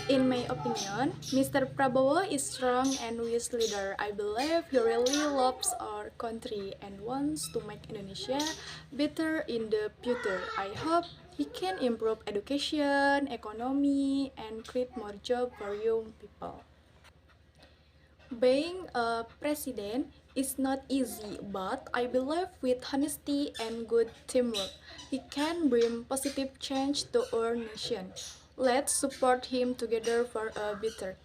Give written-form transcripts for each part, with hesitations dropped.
In my opinion, Mr. Prabowo is strong and wise leader. I believe he really loves our country and wants to make Indonesia better in the future. I hope he can improve education, economy, and create more jobs for young people. Being a president is not easy, but I believe with honesty and good teamwork, he can bring positive change to our nation. Let's support him together for a better.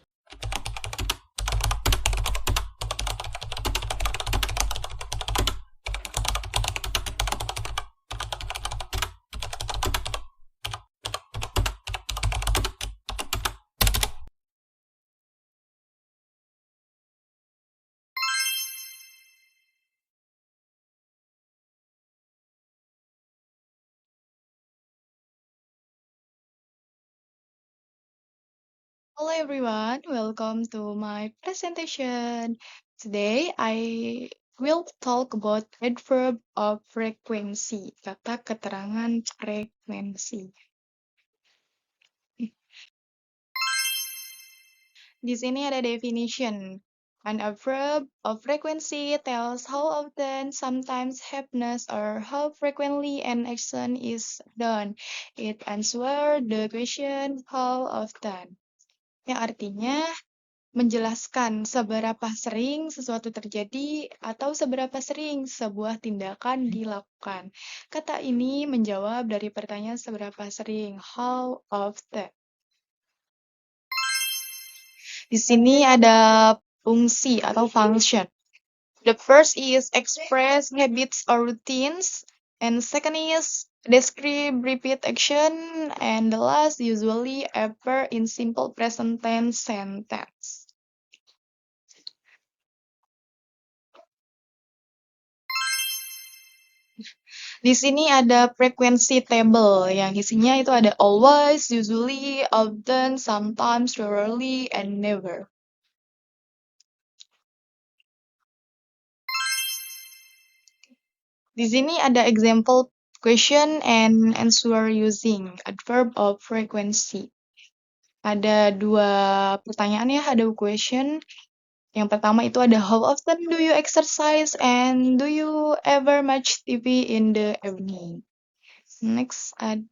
Hello everyone, welcome to my presentation. Today I will talk about adverb of frequency, kata keterangan frekuensi. Di sini ada definition. An adverb of frequency tells how often, sometimes happens, or how frequently an action is done. It answers the question how often. Yang artinya menjelaskan seberapa sering sesuatu terjadi atau seberapa sering sebuah tindakan dilakukan. Kata ini menjawab dari pertanyaan seberapa sering, how often. Di sini ada fungsi atau function. The first is express habits or routines, and second is describe repeat action, and the last usually appear in simple present tense sentence. Di sini ada frekuensi table yang isinya itu ada always, usually, often, sometimes, rarely, and never. Di sini ada example question and answer using adverb of frequency. Ada dua pertanyaan ya, ada question. Yang pertama itu ada how often do you exercise and do you ever watch TV in the evening? Next ada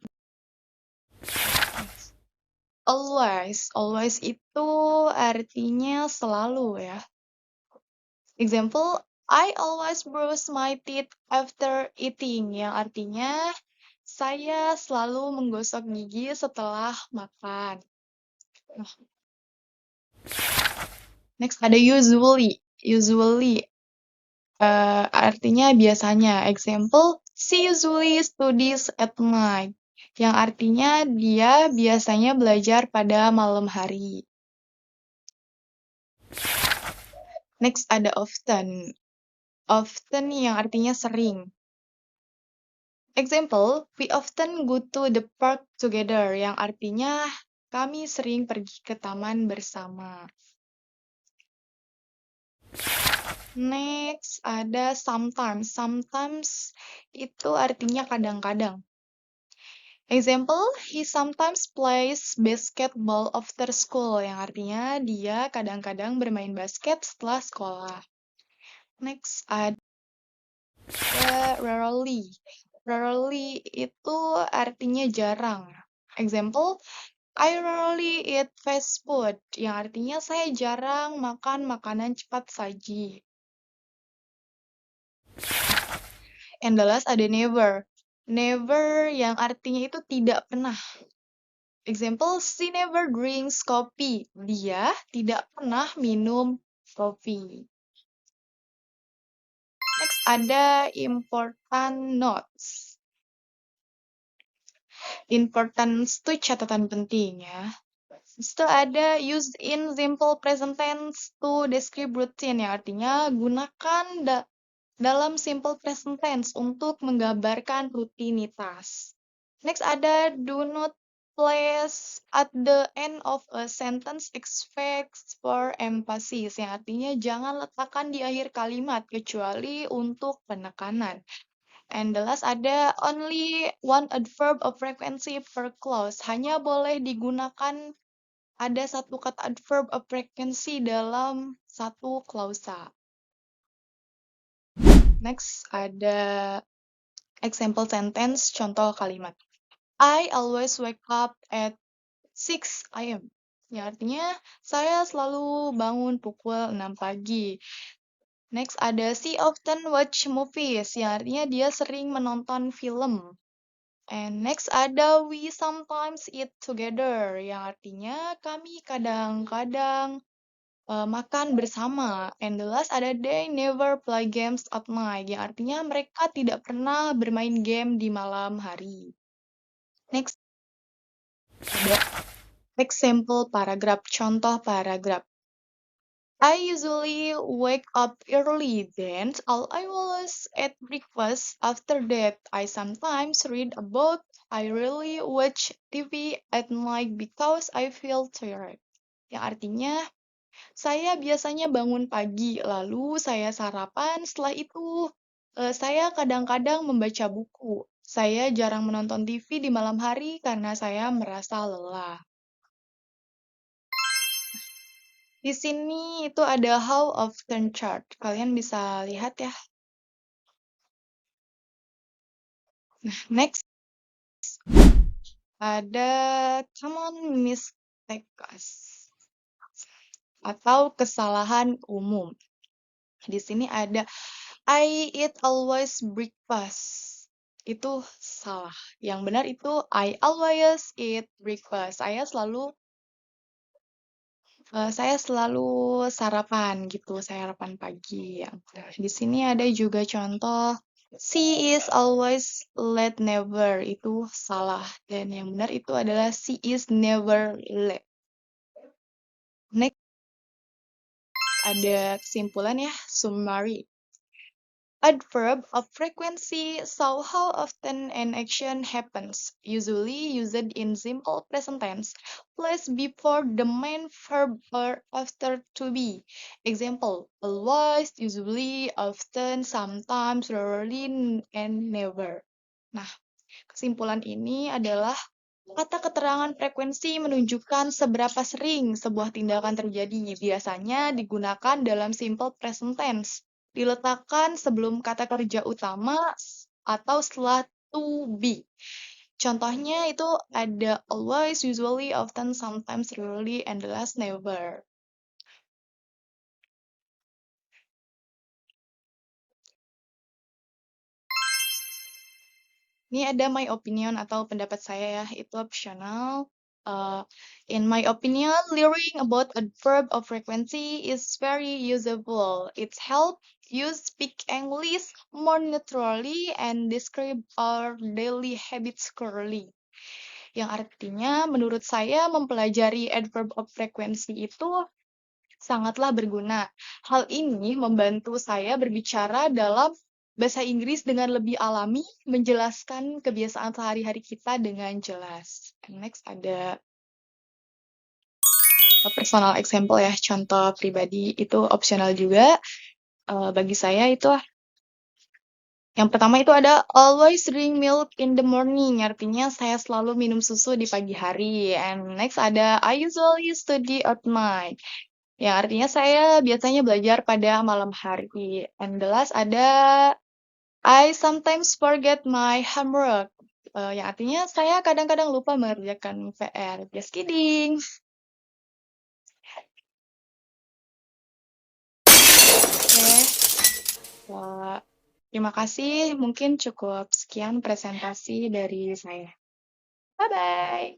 always. Always itu artinya selalu ya. Example, I always brush my teeth after eating, yang artinya saya selalu menggosok gigi setelah makan. Next ada usually. Usually artinya biasanya. Example, she usually studies at night, yang artinya dia biasanya belajar pada malam hari. Next ada often. Often yang artinya sering. Example, we often go to the park together, yang artinya kami sering pergi ke taman bersama. Next ada sometimes. Sometimes itu artinya kadang-kadang. Example, he sometimes plays basketball after school, yang artinya dia kadang-kadang bermain basket setelah sekolah. Next ada rarely. Rarely itu artinya jarang. Example, I rarely eat fast food, yang artinya saya jarang makan makanan cepat saji. And the last ada never. Never yang artinya itu tidak pernah. Example, she never drinks coffee. Dia tidak pernah minum coffee. Next ada important notes. Importance itu catatan penting ya. Itu ada use in simple present tense to describe routine ya, artinya gunakan dalam simple present tense untuk menggambarkan rutinitas. Next ada do not place at the end of a sentence expects for emphasis yang artinya jangan letakkan di akhir kalimat kecuali untuk penekanan. And the last ada only one adverb of frequency per clause. Hanya boleh digunakan ada satu kata adverb of frequency dalam satu klausa. Next ada example sentence, contoh kalimat. I always wake up at 6 a.m. Ya, artinya saya selalu bangun pukul 6 pagi. Next ada she often watch movies, ya artinya dia sering menonton film. And next ada we sometimes eat together, yang artinya kami kadang-kadang makan bersama. And the last ada they never play games at night, yang artinya mereka tidak pernah bermain game di malam hari. Next ada example paragraph, contoh paragraph. I usually wake up early, then I always eat breakfast. After that, I sometimes read a book. I really watch TV at night because I feel tired. Yang artinya, saya biasanya bangun pagi, lalu saya sarapan. Setelah itu, saya kadang-kadang membaca buku. Saya jarang menonton TV di malam hari karena saya merasa lelah. Di sini itu ada how often chart. Kalian bisa lihat ya. Next ada common mistakes atau kesalahan umum. Di sini ada I eat always breakfast. Itu salah. Yang benar itu I always eat breakfast. Saya selalu sarapan gitu, sarapan pagi. Nah, di sini ada juga contoh she is always late never, itu salah. Dan yang benar itu adalah she is never late. Next ada kesimpulan ya, summary. Adverb of frequency, so how often an action happens, usually used in simple present tense, placed before the main verb or after to be. Example, always, usually, often, sometimes, rarely, and never. Nah, kesimpulan ini adalah kata keterangan frekuensi menunjukkan seberapa sering sebuah tindakan terjadi. Biasanya digunakan dalam simple present tense. Diletakkan sebelum kata kerja utama atau setelah to be. Contohnya itu ada always, usually, often, sometimes, rarely, and the last never. Ini ada my opinion atau pendapat saya ya, itu optional. In my opinion, learning about a verb of frequency is very useful. It helps you speak English more naturally and describe our daily habits clearly. Yang artinya, menurut saya mempelajari adverb of frequency itu sangatlah berguna. Hal ini membantu saya berbicara dalam bahasa Inggris dengan lebih alami, menjelaskan kebiasaan sehari-hari kita dengan jelas. And next ada personal example ya, contoh pribadi itu optional juga. Bagi saya itu yang pertama itu ada always drink milk in the morning, artinya saya selalu minum susu di pagi hari. And next ada I usually study at night. Ya, artinya saya biasanya belajar pada malam hari. And the last ada I sometimes forget my homework. Yang artinya saya kadang-kadang lupa mengerjakan PR. Just kidding. Oke. Terima kasih. Mungkin cukup sekian presentasi dari saya. Bye-bye.